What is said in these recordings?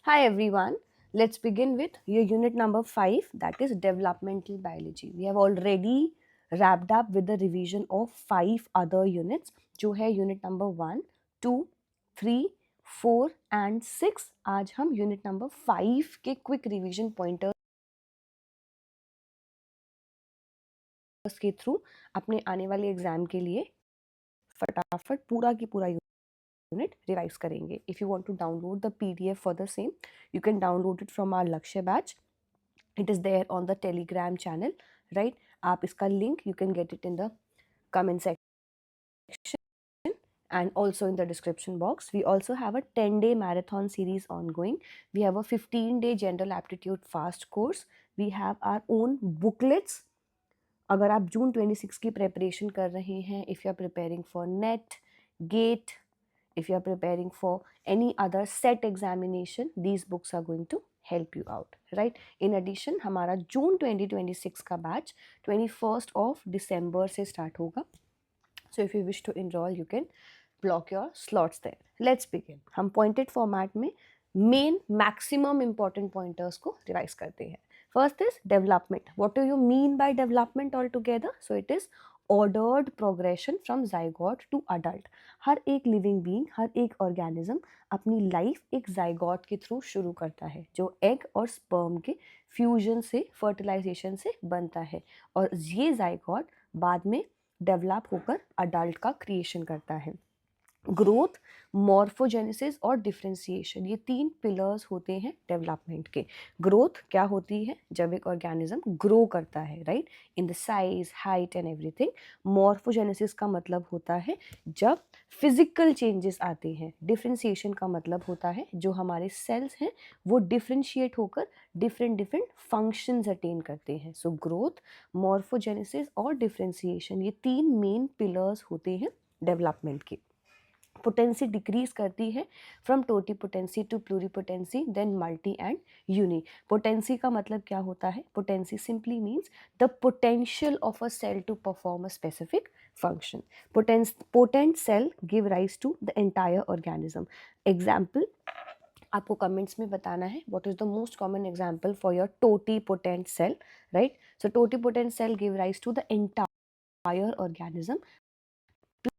Hi everyone. Let's begin with your unit number 5, that is developmental biology. We have already wrapped up with the revision of 5 other units जो है unit number 1, 2, 3, 4 and 6. आज हम unit number 5 के quick revision pointers के through अपने आने वाले exam के लिए फटाफट पूरा की पूरा यूनिट रिवाइज करेंगे. If you want to download the PDF for the same, you can download it from our Lakshya batch. It is there on the Telegram channel, right? आप इसका link you can get it in the comment section and also in the description box. We also have a 10-day marathon series ongoing. We have a 15-day general aptitude fast course. We have our own booklets. अगर आप जून 26 की preparation कर रहे हैं, if you are preparing for NET, GATE, if you are preparing for any other set examination, these books are going to help you out, right? In addition, हमारा जून 2026 का batch 21st of December से start होगा. So if you wish to enroll, you can block your slots there. Let's begin. हम pointed format में main maximum important pointers को revise करते हैं. First is development. What do you mean by development altogether? So it is ordered progression from zygote to adult. हर एक living being, हर एक organism अपनी life एक zygote के through शुरू करता है, जो egg और sperm के fusion से, fertilization से बनता है, और ये zygote बाद में डेवलप होकर अडल्ट का क्रिएशन करता है. ग्रोथ, मॉर्फोजेनेसिस और डिफरेंशिएशन, ये 3 पिलर्स होते हैं डेवलपमेंट के. ग्रोथ क्या होती है? जब एक ऑर्गेनिज्म ग्रो करता है, right, in the size, height and everything. Morphogenesis का मतलब होता है जब फिजिकल चेंजेस आते हैं. डिफरेंशिएशन का मतलब होता है जो हमारे सेल्स हैं वो डिफरेंशिएट होकर डिफरेंट फंक्शंस अटेन करते हैं. सो ग्रोथ, मॉर्फोजेनेसिस और डिफरेंशिएशन, ये 3 मेन पिलर्स होते हैं डेवलपमेंट के. पोटेंसी डिक्रीज करती है from totipotency to pluripotency, then multi and uni. Potency का मतलब क्या होता है? Potency simply means the potential of a cell to perform a specific function. Potent cell give rise to the entire organism. Example आपको comments में बताना है what is the most common example for your totipotent cell, right? So totipotent cell give rise to the entire organism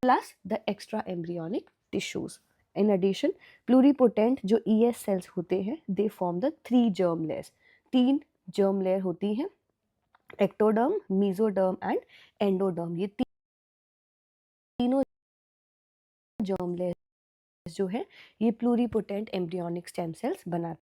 plus the extra embryonic tissues. In addition, pluripotent जो ES cells होते हैं, they form the 3 germ layers. 3 germ layer होती हैं, ectoderm, mesoderm and endoderm. ये तीनों germ layers जो है ये pluripotent embryonic stem cells बनाते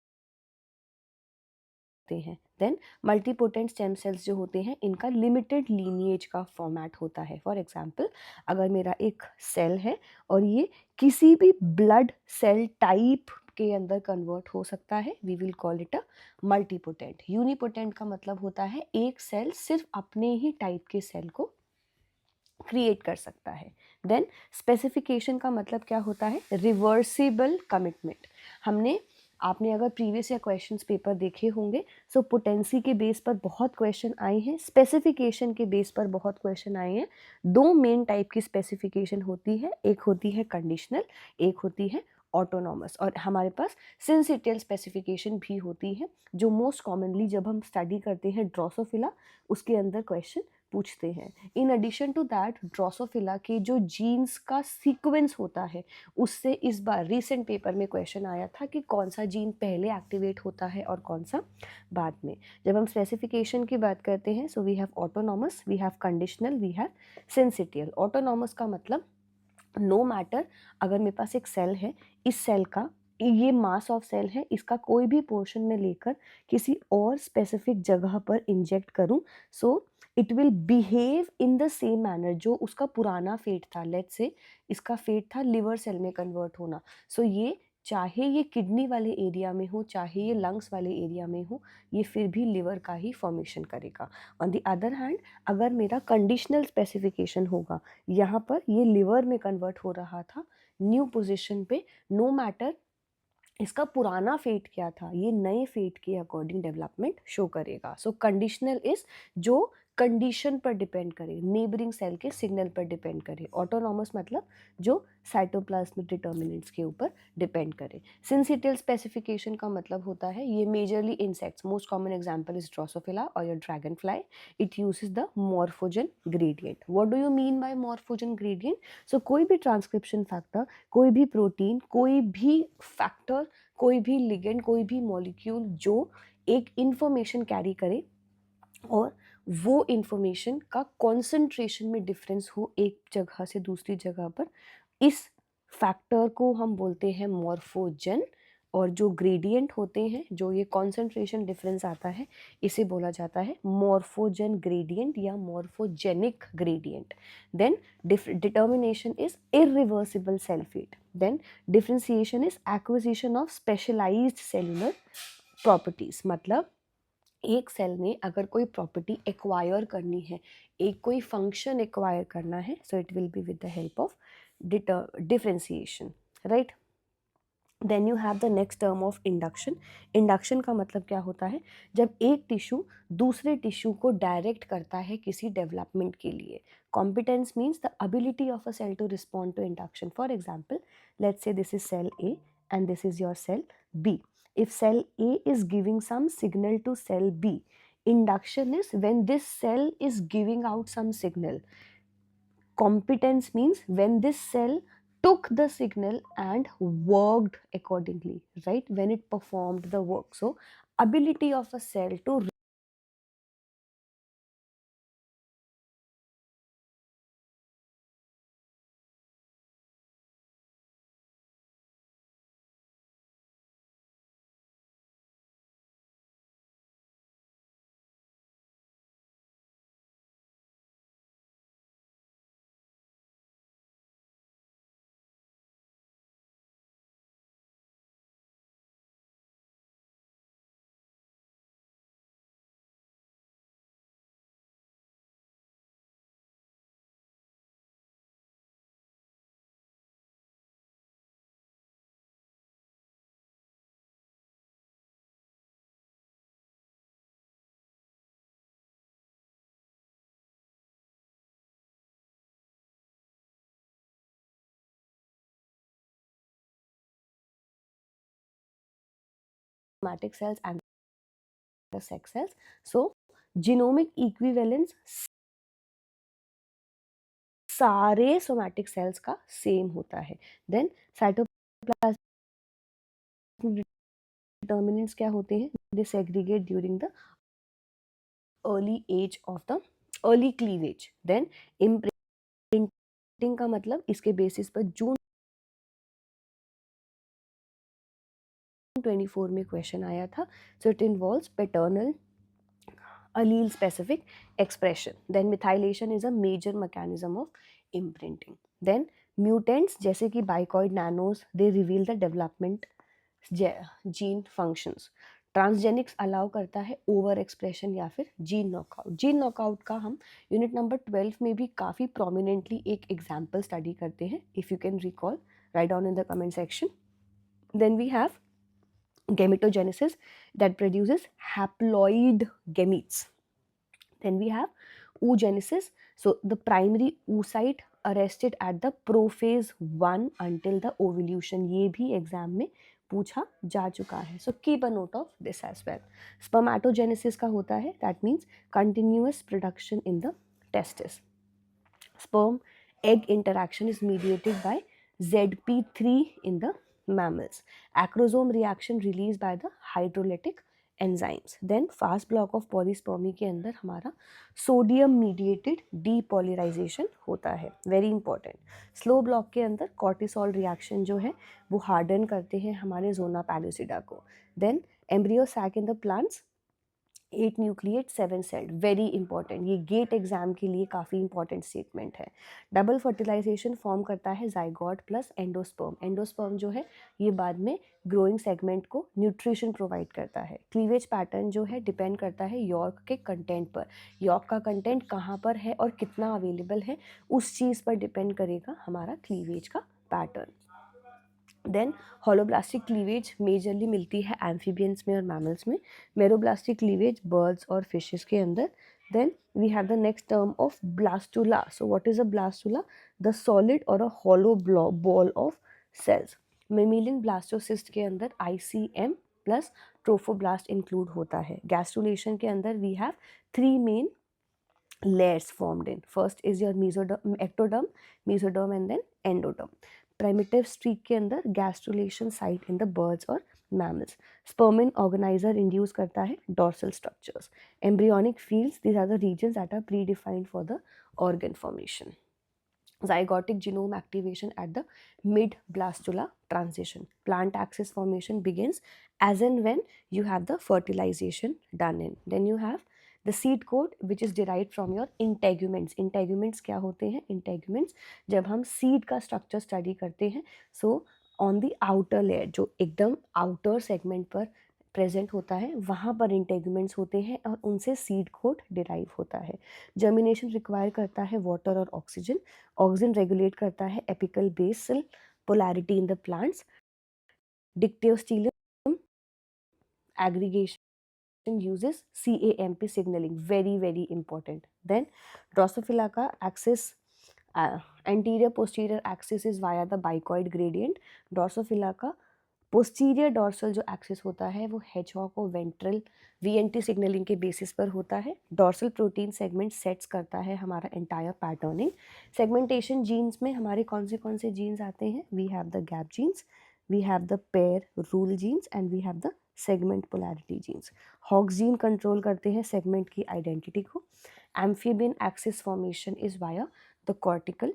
हैं. देन मल्टीपोटेंट स्टेम सेल्स जो होते हैं इनका लिमिटेड लीनिएज का फॉर्मेट होता है. फॉर एग्जांपल, अगर मेरा एक सेल है और ये किसी भी ब्लड सेल टाइप के अंदर कन्वर्ट हो सकता है, we will call it a multipotent. Unipotent का मतलब होता है एक सेल सिर्फ अपने ही टाइप के सेल को क्रिएट कर सकता है. देन स्पेसिफिकेशन का मतलब क्या होता है? Reversible commitment. आपने अगर प्रीवियस या क्वेश्चंस पेपर देखे होंगे, सो पोटेंसी के बेस पर बहुत क्वेश्चन आए हैं, स्पेसिफिकेशन के बेस पर बहुत क्वेश्चन आए हैं. 2 मेन टाइप की स्पेसिफिकेशन होती है, एक होती है कंडीशनल, एक होती है ऑटोनॉमस. और हमारे पास सिंसिटियल स्पेसिफिकेशन भी होती है जो मोस्ट कॉमनली जब हम स्टडी करते हैं ड्रोसोफिला, उसके अंदर क्वेश्चन पूछते हैं. In addition to that, Drosophila के जो जीन्स का सीक्वेंस होता है उससे इस बार रिसेंट पेपर में क्वेश्चन आया था कि कौन सा जीन पहले एक्टिवेट होता है और कौन सा बाद में. जब हम स्पेसिफिकेशन की बात करते हैं, so we have autonomous, we have conditional, we have syncytial. Autonomous का मतलब नो मैटर, अगर मेरे पास एक सेल है, इस सेल का ये मास ऑफ सेल है, इसका कोई भी पोर्शन में लेकर किसी और स्पेसिफिक जगह पर इंजेक्ट करूं, सो it will behave in the same manner जो उसका पुराना फेट था. लेट्स से इसका फेट था लिवर सेल में कन्वर्ट होना, सो ये चाहे ये किडनी वाले एरिया में हो, चाहे ये लंग्स वाले एरिया में हो, ये फिर भी लिवर का ही फॉर्मेशन करेगा. ऑन द अदर हैंड, अगर मेरा कंडीशनल स्पेसिफिकेशन होगा, यहाँ पर ये लिवर में कन्वर्ट हो रहा था न्यू पोजीशन पे, नो मैटर इसका पुराना फेट क्या था, ये नए फेट के अकॉर्डिंग डेवलपमेंट शो करेगा. सो कंडीशनल इज जो कंडीशन पर डिपेंड करे, नेबरिंग सेल के सिग्नल पर डिपेंड करे। ऑटोनॉमस मतलब जो साइटोप्लाज्मिक डिटर्मिनेंट्स के ऊपर डिपेंड करे। सिंसिटियल स्पेसिफिकेशन का मतलब होता है ये majorly insects, most common example is drosophila और your dragonfly. It uses the morphogen gradient. What do you mean by morphogen gradient? So कोई भी ट्रांसक्रिप्शन फैक्टर, कोई भी प्रोटीन, कोई भी फैक्टर, कोई भी लिगेंड, कोई भी मॉलिक्यूल जो एक इंफॉर्मेशन कैरी करे और वो इंफॉर्मेशन का कॉन्सेंट्रेशन में डिफरेंस हो एक जगह से दूसरी जगह पर, इस फैक्टर को हम बोलते हैं मॉर्फोजन। और जो ग्रेडियंट होते हैं, जो ये कॉन्सेंट्रेशन डिफरेंस आता है, इसे बोला जाता है मॉर्फोजन ग्रेडियंट या morphogenic gradient. Then determination is irreversible cell fate. Then differentiation is acquisition of specialised cellular properties. मतलब एक सेल में अगर कोई प्रॉपर्टी एक्वायर करनी है, एक कोई फंक्शन एक्वायर करना है, so it will be with the help of differentiation, right. Then you have the next term of induction. Induction का मतलब क्या होता है? जब एक टिश्यू दूसरे टिश्यू को डायरेक्ट करता है किसी डेवलपमेंट के लिए। Competence means the ability of a cell to respond to induction. For example, let's say this is cell A and this is your cell B. If cell A is giving some signal to cell B, induction is when this cell is giving out some signal. Competence means when this cell took the signal and worked accordingly, right? When it performed the work. So ability of a cell to somatic cells and the sex cells. So genomic equivalence सारे somatic cells का same होता है। Then cytoplasmic determinants क्या होते हैं? They segregate during the early age of the early cleavage. Then imprinting का मतलब इसके बेसिस पर जून 24 में क्वेश्चन आया था। So it involves paternal allele specific expression. Then methylation is a major mechanism of imprinting. Then mutants जैसे कि bicoid nanos, they reveal the development gene functions. Transgenics allow करता है ओवर एक्सप्रेशन या फिर जीन नॉकआउट। जीन नॉकआउट का हम unit number 12 में भी काफ़ी प्रोमिनेंटली एक एग्जाम्पल स्टडी करते हैं। If you can recall, write down in the comment section. Then we have gametogenesis that produces haploid gametes. Then we have oogenesis. So the primary oocyte arrested at the prophase 1 until the ovulation. ये भी exam में पूछा जा चुका है. So keep a note of this as well. Spermatogenesis का होता है, that means continuous production in the testis. Sperm egg interaction is mediated by ZP3 in the mammals. Acrosome reaction released by the hydrolytic enzymes. Then fast block of polyspermy के अंदर हमारा sodium mediated depolarisation होता है, very important. Slow block के अंदर cortisol reaction जो है वो हार्डन करते हैं हमारे जोना पैलुसिडा को. Then embryo sac in the plants 8 nucleate 7 celled, very important. ये गेट एग्जाम के लिए काफ़ी इंपॉर्टेंट स्टेटमेंट है. डबल फर्टिलाइजेशन फॉर्म करता है जाइगोट प्लस एंडोस्पर्म. एंडोस्पर्म जो है ये बाद में ग्रोइंग सेगमेंट को न्यूट्रिशन प्रोवाइड करता है. क्लीवेज पैटर्न जो है डिपेंड करता है यॉर्क के कंटेंट पर. यॉर्क का कंटेंट कहाँ पर है और कितना अवेलेबल है, उस चीज़ पर डिपेंड करेगा हमारा क्लीवेज का pattern. Then holoblastic cleavage majorly मिलती है एम्फीबियंस में और मैमल्स में. मेरोब्लास्टिक क्लीवेज बर्ड्स और फिशेस के अंदर Then we have the next term of blastula. So what is a blastula? The solid or a hollow ball of cells. Mammalian blastocyst के अंदर ICM plus trophoblast include होता है. Gastrulation के अंदर we have 3 main layers formed in. First is your ectoderm, mesoderm and then endoderm. Primitive streak के अंदर gastrulation site in the birds or mammals. Spermin organizer induce करता है dorsal structures. Embryonic fields, these are the regions that are predefined for the organ formation. Zygotic genome activation at the mid-blastula transition. Plant axis formation begins as and when you have the fertilization done in. Then you have the seed coat which is derived from your integuments. Integuments क्या होते हैं? Integuments जब हम seed का structure study करते हैं, so on the outer layer, जो एकदम आउटर सेगमेंट पर प्रेजेंट होता है, वहाँ पर इंटेग्यूमेंट्स होते हैं और उनसे सीड कोट डिराइव होता है. जर्मिनेशन रिक्वायर करता है वाटर और ऑक्सीजन. ऑक्सीजन रेगुलेट करता है apical basal polarity in the plants. Dictyostelium aggregation uses CAMP signaling, very important. Then Drosophila का axis, anterior posterior axis is via the bicoid gradient. Drosophila का posterior dorsal जो axis होता है वो hedgehog और ventral VNT signaling के basis पर होता है. Dorsal protein segment sets करता है हमारा entire patterning. Segmentation genes में हमारे कौन से genes आते हैं? We have the gap genes, we have the pair rule genes and we have the segment polarity genes. Hox gene control करते हैं segment की identity को. Amphibian axis formation is via the cortical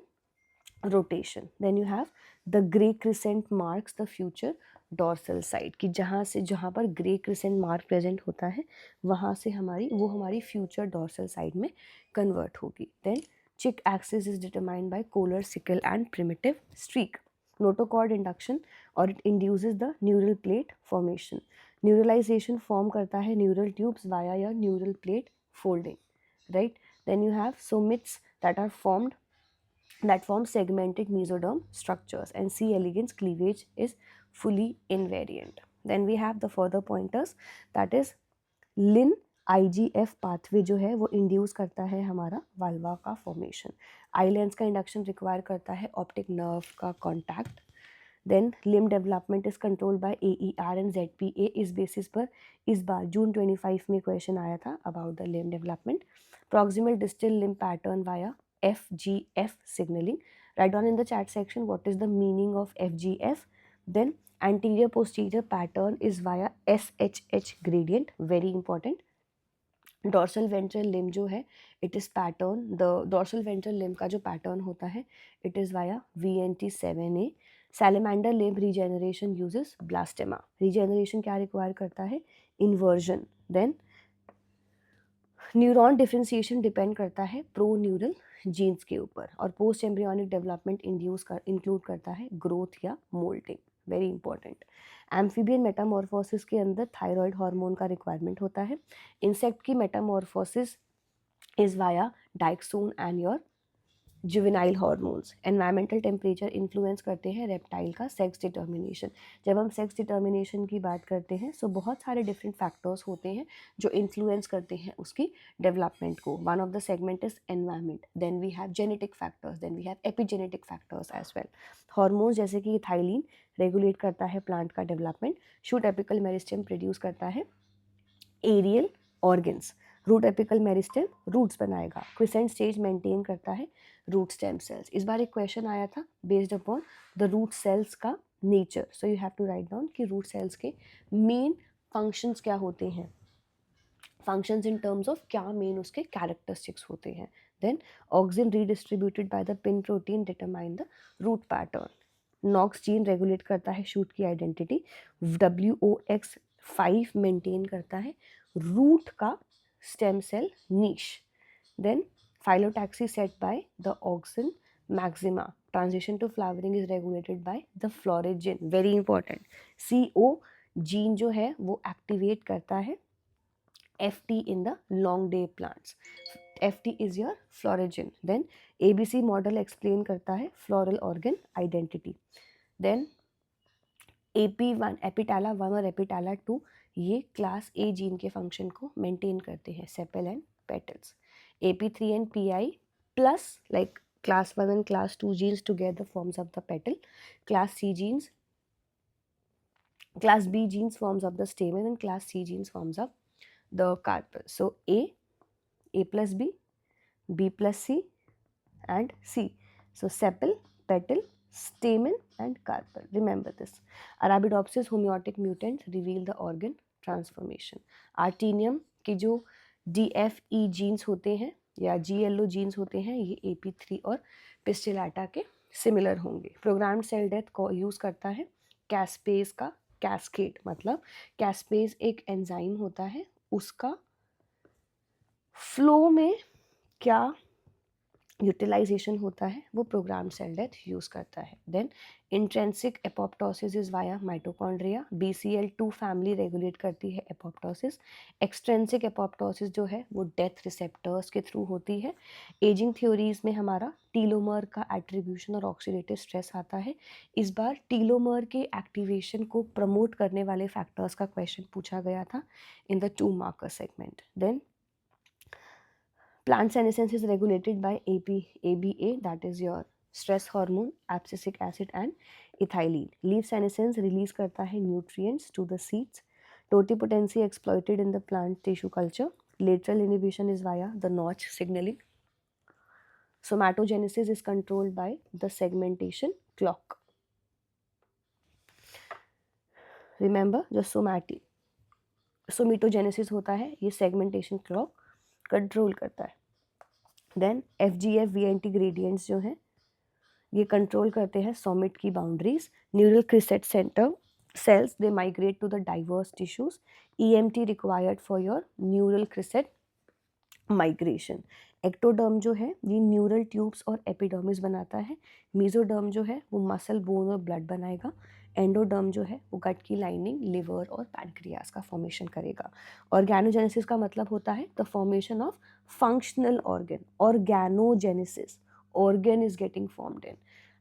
rotation. Then you have the gray crescent marks the future dorsal side, कि जहाँ पर gray crescent mark present होता है वहाँ से हमारी future dorsal side में convert होगी. Then chick axis is determined by Kohler, sickle and primitive streak. Notochord induction, or it induces the neural plate formation. Neuralization form करता है neural tubes via your neural plate folding, right? Then you have somates that form segmented mesoderm structures, and C. elegans cleavage is fully invariant. Then we have the further pointers, that is lin IGF pathway जो है वो induce करता है हमारा vulva का formation. Eye lens का induction require करता है ऑप्टिक नर्व का contact. Then limb development is controlled by AER and ZPA. इस बेसिस पर इस बार जून 25 में क्वेश्चन आया था about the limb development. Proximal distal limb pattern via FGF signaling. Write down in the chat section what is the meaning of FGF. Then anterior posterior pattern is via SHH gradient, very important. Dorsal ventral limb जो है it is pattern, the dorsal ventral limb का जो pattern होता है it is via VNT7A. Salamander limb regeneration uses blastema. Regeneration क्या require करता है? Inversion. Then neuron differentiation depend करता है प्रो न्यूरल जीन्स के ऊपर, और पोस्ट एम्ब्रियोनिक डेवलपमेंट इंक्लूड करता है ग्रोथ या moulting, very important. Amphibian metamorphosis के अंदर थायराइड हार्मोन का रिक्वायरमेंट होता है. इंसेक्ट की metamorphosis is via ecdysone and your juvenile hormones. Environmental temperature influence करते हैं रेप्टाइल का सेक्स डिटर्मिनेशन. जब हम सेक्स डिटर्मिनेशन की बात करते हैं सो बहुत सारे डिफरेंट फैक्टर्स होते हैं जो इन्फ्लुएंस करते हैं उसकी डेवलपमेंट को. One of the segment is environment. Then we have genetic factors, then we have epigenetic factors as well. Hormones जैसे कि थाइलिन रेगुलेट करता है प्लांट का development. Shoot apical meristem produce करता है aerial organs. Root apical meristem roots बनाएगा. Crescent stage maintain करता है रूट स्टेम सेल्स. इस बार एक क्वेश्चन आया था based upon the root cells का nature, so you have to write down कि रूट सेल्स के मेन फंक्शंस क्या होते हैं. फंक्शंस इन टर्म्स ऑफ क्या मेन उसके कैरेक्टरिस्टिक्स होते हैं. Then auxin redistributed by the PIN protein determine the root pattern. KNOX gene regulate करता है शूट की आइडेंटिटी. WOX5 मेंटेन करता है रूट का stem cell niche. Then phyllotaxy set by the auxin maxima. Transition to flowering is regulated by the floragen, very important. CO gene जो है वो activate करता है FT in the long day plants. FT is your floragen. Then ABC model explain करता है floral organ identity. Then AP1 एपिटाला 1 और एपिटाला 2 ये class A gene के फंक्शन को मेंटेन करते हैं, sepal and petals. AP3 and PI plus, like class 1 and class 2 genes together forms up the petal. Class B genes forms up the stamen, and class C genes forms up the carpel. So A plus B plus C, and C. So sepal, petal, stamen and carpel. Remember this. Arabidopsis homeotic mutants reveal the organ transformation. Artenium के जो DFE jeans होते हैं या GLO jeans होते हैं, ये AP3 और पिस्टिलाटा के सिमिलर होंगे. प्रोग्राम्ड सेल डेथ को यूज़ करता है कैस्पेज का कैस्केड. मतलब कैस्पेज एक एंजाइम होता है, उसका फ्लो में क्या यूटिलाइजेशन होता है वो प्रोग्राम सेल डेथ यूज़ करता है. Then intrinsic apoptosis is via mitochondria. BCL2 family regulate करती है एपोप्टोसिस. एक्सट्रेंसिक एपोप्टोसिस जो है वो डेथ रिसेप्टर्स के थ्रू होती है. एजिंग थ्योरीज में हमारा टीलोमर का एट्रीब्यूशन और ऑक्सीडेटिव स्ट्रेस आता है. इस बार टीलोमर के एक्टिवेशन को प्रमोट करने वाले फैक्टर्स का क्वेश्चन पूछा गया था in the 2 marker segment. Then plant senescence is regulated by ABA, that is your stress hormone, abscisic acid and ethylene. Leaf senescence release करता है nutrients to the seeds. Totipotency exploited in the plant tissue culture. Lateral inhibition is via the Notch signaling. Somatogenesis is controlled by the segmentation clock. Remember, जो somatogenesis होता है ये segmentation clock control करता है. Then FGF VNT gradients जो हैं ये control करते हैं सोमिट की boundaries. Neural crest center cells they migrate to the diverse tissues. EMT required for your neural crescent migration. Ectoderm जो है ये न्यूरल ट्यूब्स और एपिडर्मिस बनाता है. मेसोडर्म जो है वो मसल, बोन और ब्लड बनाएगा. एंडोडर्म जो है वो गट की लाइनिंग, लिवर और पैनक्रियास का फॉर्मेशन करेगा. ऑर्गेनोजेनेसिस का मतलब होता है the formation of functional organ. Organogenesis, organ is getting formed in.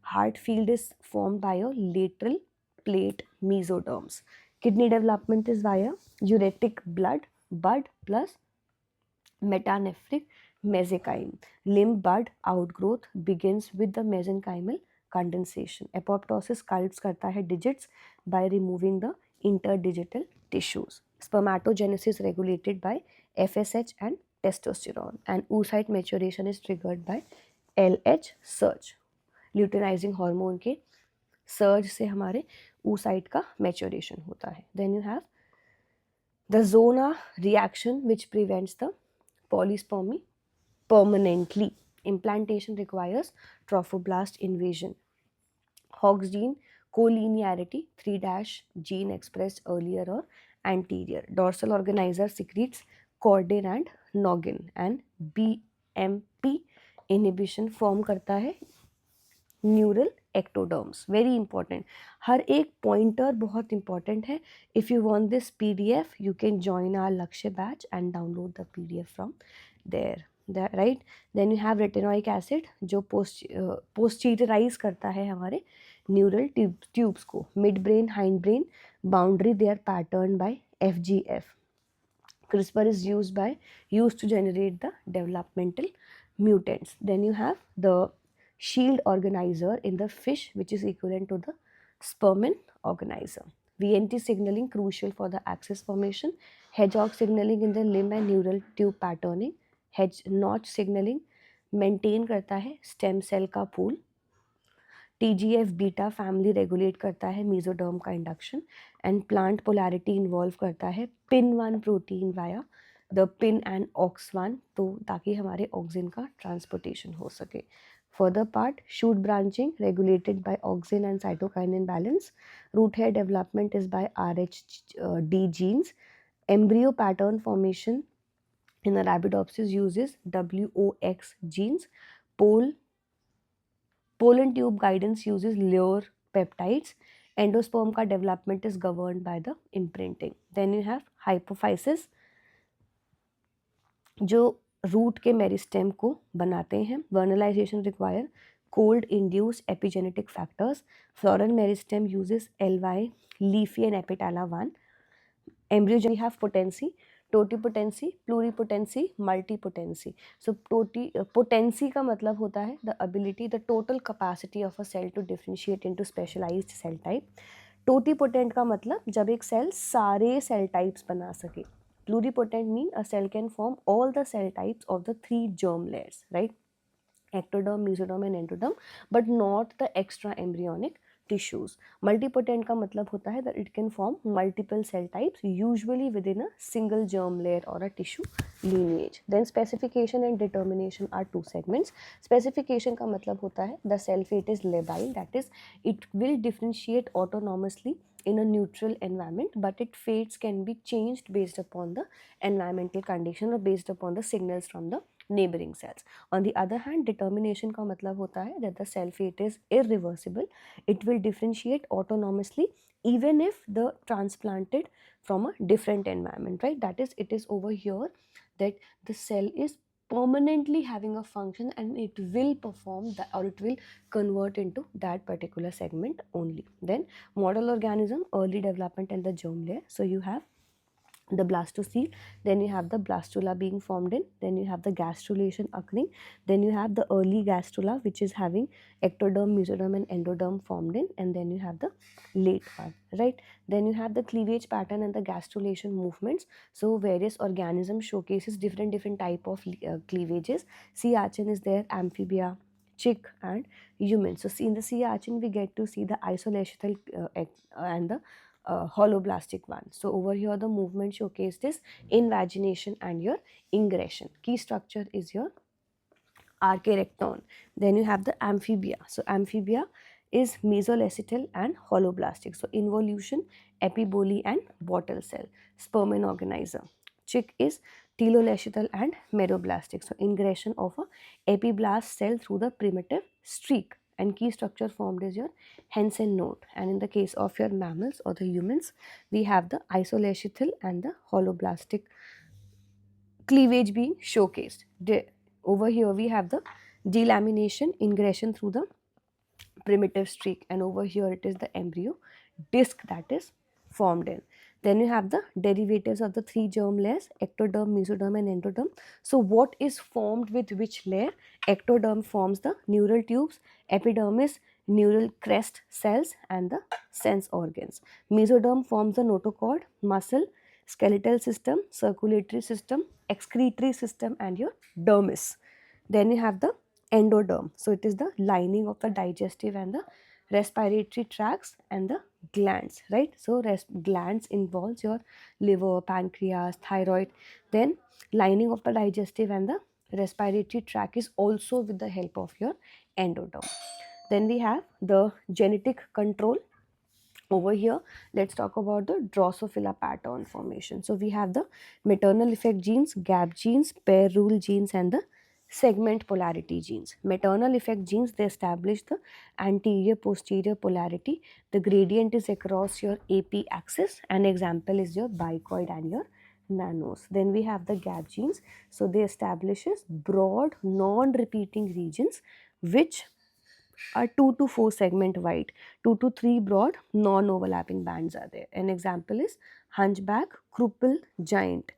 Heart field is formed by a lateral plate mesoderms. Kidney development is via uretic blood bud plus metanephric mesenchyme. Limb bud outgrowth begins with the mesenchymal condensation. Apoptosis cults करता है digits by removing the interdigital tissues. Spermatogenesis regulated by FSH and testosterone, and oocyte maturation is triggered by LH surge. Luteinizing hormone के surge से हमारे oocyte का maturation होता है. Then you have the zona reaction which prevents the polyspermy permanently. Implantation requires trophoblast invasion. Hox gene collinearity 3' gene expressed earlier or anterior. Dorsal organizer secretes chordin and noggin, and BMP inhibition form करता है neural ectoderms. Very important, हर एक pointer बहुत important है. If you want this PDF you can join our Lakshya batch and download the PDF from there, right. Then you have retinoic acid जो posteriorise करता है हमारे न्यूरल ट्यूब्स को. Midbrain, hindbrain boundary they are pattern by FGF. CRISPR is used to generate the developmental mutants. Then you have the shield organizer in the fish, which is equivalent to the spermin organizer. VNT signaling crucial for the axis formation. Hedgehog signaling in the limb and neural tube patterning. Notch signaling maintain करता है stem cell का pool. TGF beta family regulate करता है mesoderm का induction. And plant polarity involve करता है PIN1 protein via the PIN and OX1, तो ताकि हमारे ऑक्सिन का ट्रांसपोर्टेशन हो सके. Further part, shoot branching regulated by auxin and cytokinin balance. Root hair development is by RHD genes. Embryo pattern formation in Arabidopsis uses WOX genes. Pollen tube guidance uses lure peptides. Endosperm का development is governed by the imprinting. Then you have hypophysis जो root के meristem को बनाते हैं. Vernalisation require cold induced epigenetic factors. Floral meristem uses LY, leafy and apetala 1. Embryo have potency totipotency, pluripotency, multipotency. So potency का मतलब होता है the ability, the total capacity of a cell to differentiate into specialised cell type. Totipotent का मतलब जब एक cell सारे cell types बना सके. Pluripotent mean a cell can form all the cell types of the 3 germ layers, right? Ectoderm, mesoderm and endoderm, but not the extra embryonic tissues. Multipotent का मतलब होता है that it can form multiple cell types usually within a single germ layer or a tissue lineage. Then specification and determination are 2 segments. Specification का मतलब होता है the cell fate is labile, that is it will differentiate autonomously in a neutral environment, but its fates can be changed based upon the environmental condition or based upon the signals from the neighboring cells. On the other hand, determination का मतलब होता है that the cell fate is irreversible. It will differentiate autonomously even if the transplanted from a different environment, right? That is, it is over here that the cell is permanently having a function and it will perform that, or it will convert into that particular segment only. Then model organism, early development and the germ layer. So you have the blastocoele, then you have the blastula being formed in, then you have the gastrulation occurring, then you have the early gastrula which is having ectoderm, mesoderm and endoderm formed in, and then you have the late one, right? Then you have the cleavage pattern and the gastrulation movements. So various organisms showcases different type of cleavages. Sea urchin is there, amphibia, chick and human. So see, in the sea urchin we get to see the isolational and the holoblastic one. So over here the movement showcased is invagination and your ingression. Key structure is your archaerecton. Then you have the amphibia. So amphibia is mesolacetal and holoblastic. So involution, epiboly and bottle cell. Sperman organizer. Chick is telolacetal and meroblastic. So ingression of a epiblast cell through the primitive streak. And key structure formed is your Hensen node. And in the case of your mammals or the humans, we have the isolacetal and the holoblastic cleavage being showcased. Over here we have the delamination, ingression through the primitive streak, and over here it is the embryo disc that is formed in. Then you have the derivatives of the 3 germ layers, ectoderm, mesoderm and endoderm. So what is formed with which layer? Ectoderm forms the neural tubes, epidermis neural crest cells and the sense organs. Mesoderm forms the notochord, muscle, skeletal system, circulatory system, excretory system and your dermis. Then you have the endoderm. So it is the lining of the digestive and the respiratory tracts and the glands, right? So glands involves your liver, pancreas, thyroid. Then lining of the digestive and the respiratory tract is also with the help of your endoderm. Then we have the genetic control. Over here, let's talk about the Drosophila pattern formation. So we have the maternal effect genes, gap genes, pair rule genes and the segment polarity genes. Maternal effect genes, they establish the anterior posterior polarity. The gradient is across your AP axis. An example is your bicoid and your nanos. Then we have the gap genes. So they establishes broad non-repeating regions which are 2 to 4 segment wide. 2 to 3 broad non-overlapping bands are there. An example is hunchback, cripple, giant.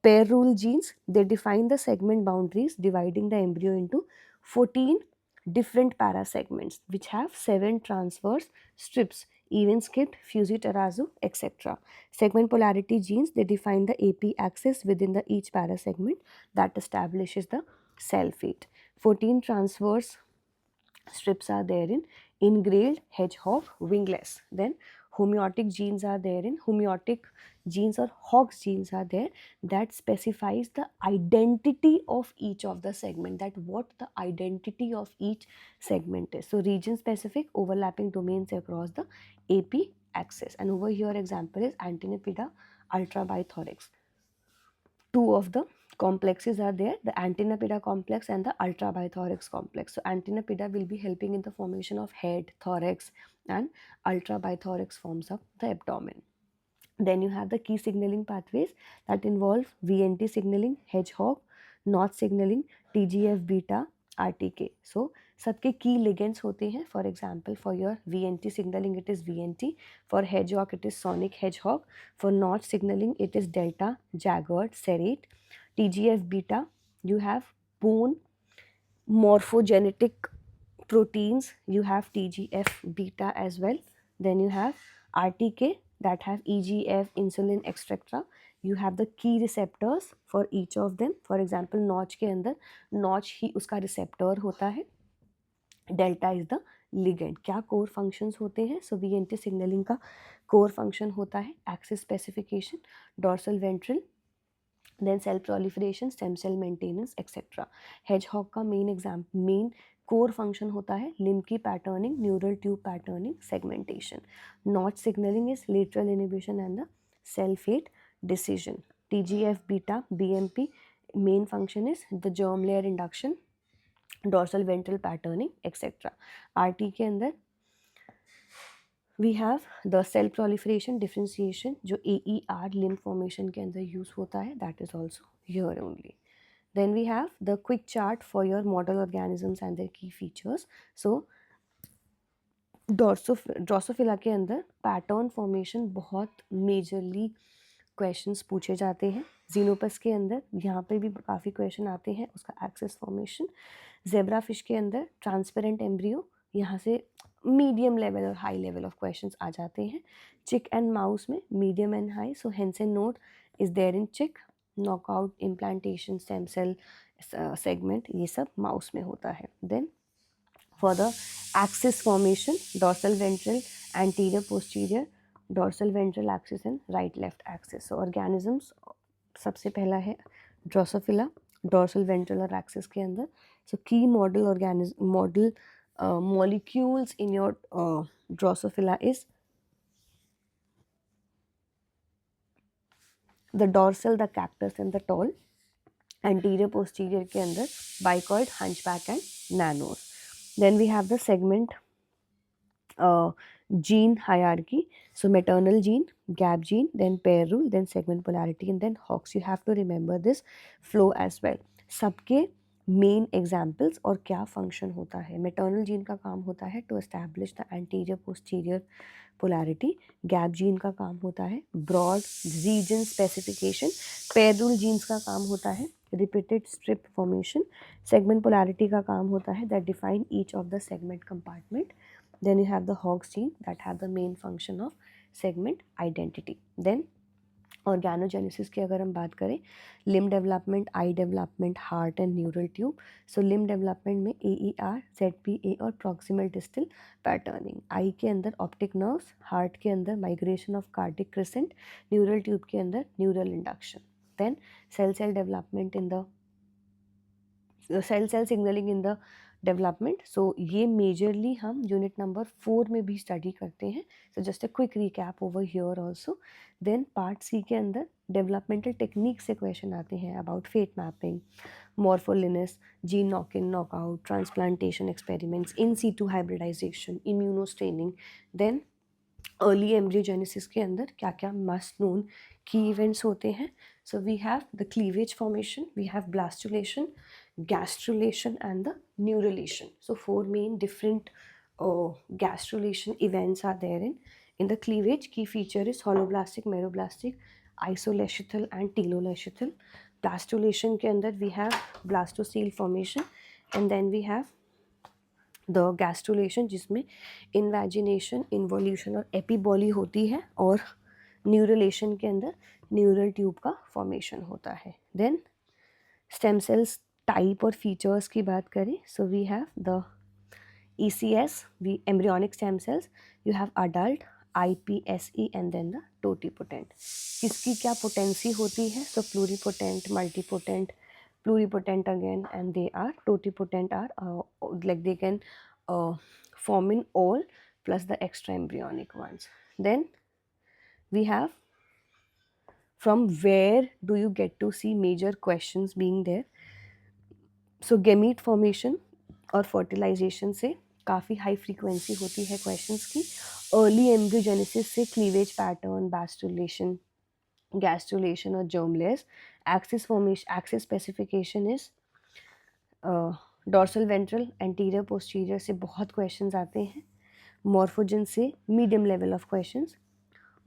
Pair rule genes, they define the segment boundaries dividing the embryo into 14 different parasegments which have 7 transverse strips, even skipped, fusi terazu, etc. Segment polarity genes, they define the AP axis within the each parasegment that establishes the cell fate. 14 transverse strips are there in ingrailed hedgehog wingless. Then homeotic genes are there in homeotic genes or Hox genes are there that specifies the identity of each of the segment, that what the identity of each segment is. So region specific overlapping domains across the AP axis. And over here example is Antennapedia ultrabithorax. Two of the complexes are there, the Antennapedia complex and the ultrabithorax complex. So Antennapedia will be helping in the formation of head, thorax and ultrabithorax forms of the abdomen. Then you have the key signaling pathways that involve VNT signaling, hedgehog, North signaling, TGF beta, RTK. So सबके की ligands होते हैं. For example for your VNT signalling it is VNT, for hedgehog it is sonic hedgehog, for notch signaling it is delta jagged serrate. TGF beta, you have bone morphogenetic proteins, you have TGF beta as well. Then you have RTK that have EGF, insulin, etc. You have the key receptors for each of them. For example notch के अंदर notch ही उसका receptor होता है, delta is the ligand. क्या core functions होते हैं? So VNT signalling का core function होता है axis specification, dorsal ventral, then cell proliferation, stem cell maintenance etcetera. Hedgehog का मेन कोर फंक्शन होता है लिम्ब की patterning, neural tube patterning, segmentation. Notch signalling is lateral inhibition and the cell fate decision. TGF beta BMP main function is the germ layer induction, dorsal ventral patterning etcetera. RT के अंदर we have the cell proliferation differentiation जो AER limb formation के अंदर use होता है, that is also here only. Then we have the quick chart for your model organisms and their key features. So Drosophila के अंदर pattern formation बहुत majorly questions पूछे जाते हैं. जीनोपस के अंदर यहाँ पे भी काफ़ी क्वेश्चन आते हैं, उसका एक्सेस फॉर्मेशन. जेब्रा फिश के अंदर ट्रांसपेरेंट एम्ब्रियो, यहाँ से मीडियम लेवल और हाई लेवल ऑफ क्वेश्चंस आ जाते हैं. चिक एंड माउस में medium and high, so hence and note is there in chick. Knockout, implantation, stem cell segment, ये सब माउस में होता है. Then for the axis formation, dorsal ventral, anterior posterior, dorsal ventral axis and right left axis. So organisms सबसे पहला है drosophila, dorsal ventral और axis के अंदर. सो की model molecules in your Drosophila is the dorsal, the cactus and the tall. Anterior posterior के अंदर bicoid, hunchback and nanos. Then we have the segment gene hierarchy. So maternal gene, gap gene, then pair rule, then segment polarity and then Hox. You have to remember this flow as well. सबके main examples और क्या function होता है. Maternal gene का काम होता है to establish the anterior posterior polarity. Gap gene का काम होता है broad region specification. Pair rule genes का काम होता है repeated strip formation. Segment polarity का काम होता है that define each of the segment compartment. Then you have the Hox gene that have the main function of segment identity. Then organogenesis की अगर हम बात करें, limb development, eye development, heart and neural tube. So limb development में AER, ZPA और proximal distal patterning. Eye के अंदर optic nerves, heart के अंदर migration of cardiac crescent, neural tube के अंदर neural induction. Then cell development in the cell signalling in the development. So ये majorly हम यूनिट नंबर 4 में भी स्टडी करते हैं. So just a quick recap over here also. Then part C के अंदर डेवलपमेंटल टेक्निक से क्वेश्चन आते हैं about fate mapping, morpholinos, gene knock in knockout, transplantation experiments, in situ hybridisation, immunostaining. Then early embryogenesis के अंदर क्या क्या must known की इवेंट्स होते हैं. So we have the cleavage formation, we have blastulation, gastrulation and the neurulation. So 4 main different gastrulation events are there in the cleavage. Key feature is holoblastic, meroblastic, isoleucithal and teloleucithal. Blastulation के अंदर we have blastocele formation and then we have the gastrulation जिसमें invagination, involution और epiboly होती है और neurulation के अंदर neural tube का formation होता है. Then stem cells टाइप और फीचर्स की बात करें, so we have the ECS, we embryonic stem cells, you have adult, IPSE and then the totipotent. किसकी क्या पोटेंसी होती है? So pluripotent, multipotent, pluripotent again, and they are totipotent are like they can form in all plus the extra embryonic ones. Then we have from where do you get to see major questions being there. So gamete formation और fertilisation से काफ़ी high frequency होती है questions की. Early embryogenesis से cleavage pattern, बैस्टुलेशन, gastrulation और germ layers. Axis formation, axis specification is dorsal ventral anterior posterior से बहुत क्वेश्चंस आते हैं, मॉर्फोजन से medium level of questions,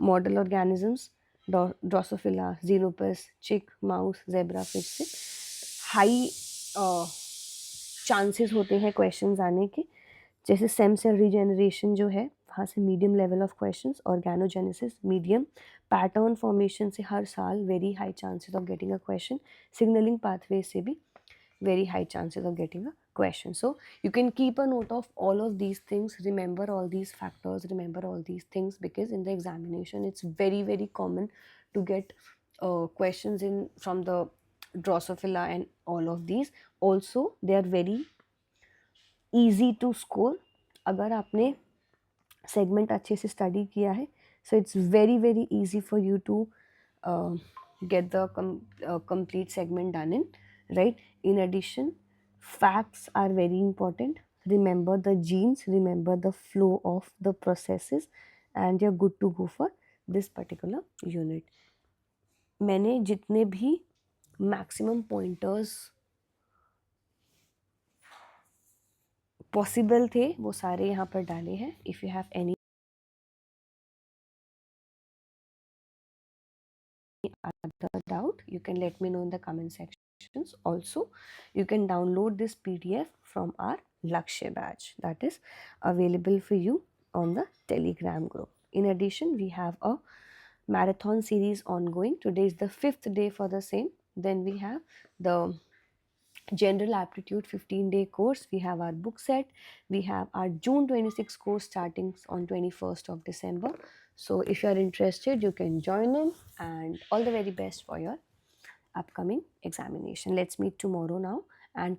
model organisms Drosophila, Xenopus, चिक, माउस, जेब्रा फिश से हाई चांसेस होते हैं क्वेश्चंस आने के। जैसे सेम सेल रीजेनरेशन जो है वहाँ से medium level of questions, organogenesis medium, pattern formation से हर साल very high chances of getting a question, signalling pathway से भी very high chances of getting a question. So you can keep a note of all of these things, remember all these factors, remember all these things, because in the examination it's very common to get questions in from the Drosophila and all of these. Also they are very easy to score अगर आपने segment अच्छे से study किया है, so it's very easy for you to get the complete segment done in, right? In addition, facts are very important. Remember the genes, remember the flow of the processes, and you're good to go for this particular unit. मैंने जितने भी maximum pointers possible थे वो सारे यहाँ पर डाले हैं. If you have any other doubt, you can let me know in the comment sections. Also, you can download this PDF from our Lakshya batch that is available for you on the Telegram group. In addition, we have a marathon series ongoing. Today is the 5th day for the same. Then we have the general aptitude 15-day course. We have our book set. We have our June 26 course starting on 21st of December. So if you are interested, you can join in, and all the very best for your upcoming examination. Let's meet tomorrow now and